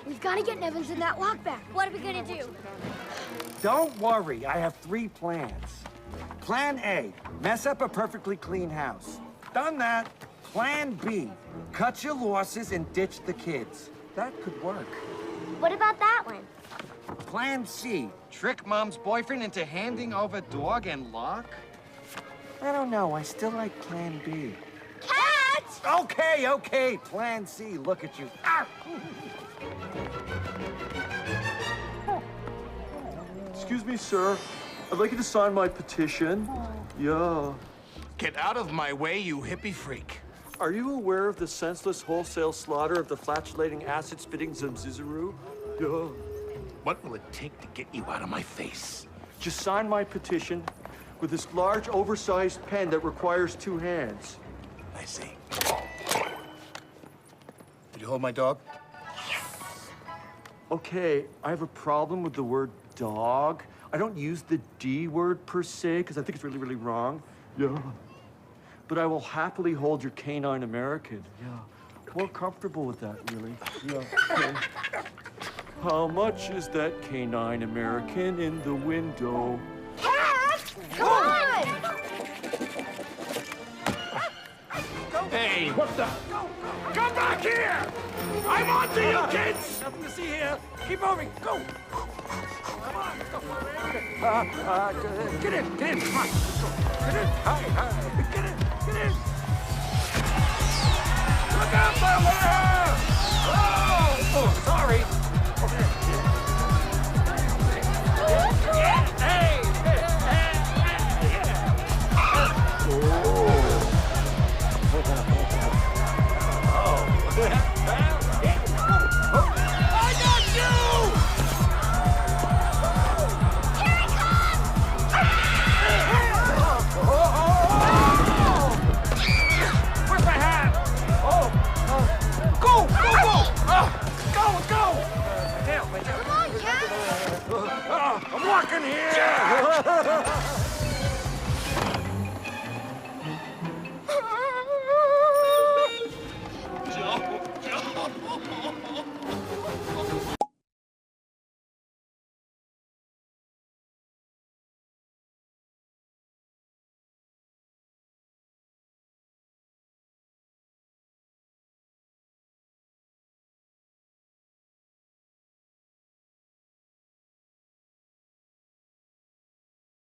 We've got to get Nevins in that lockback. What are we gonna do? Don't worry, I have 3 plans. Plan A, mess up a perfectly clean house. Done that. Plan B, cut your losses and ditch the kids. That could work. What about that one? Plan C, trick Mom's boyfriend into handing over dog and lock? I don't know, I still like Plan B. Cat! Okay, Plan C, look at you. Ah! Excuse me, sir. I'd like you to sign my petition. Yeah. Get out of my way, you hippie freak. Are you aware of the senseless wholesale slaughter of the flatulating acid-spitting Zamzizaru? Yeah. What will it take to get you out of my face? Just sign my petition with this large, oversized pen that requires 2 hands. I see. Did you hold my dog? Okay, I have a problem with the word dog. I don't use the D word per se, because I think it's really, really wrong. Yeah. But I will happily hold your canine American. Yeah. More comfortable with that, really. Yeah. Okay. How much is that canine American in the window? Cat! Come on! Hey, what the? Come back here! I'm on to you, kids! Nothing to see here. Keep moving, go. Come on, let's go. Get in, come on. Let's go. Get in, hi, get in. Look out, fella! Oh, sorry. Hey.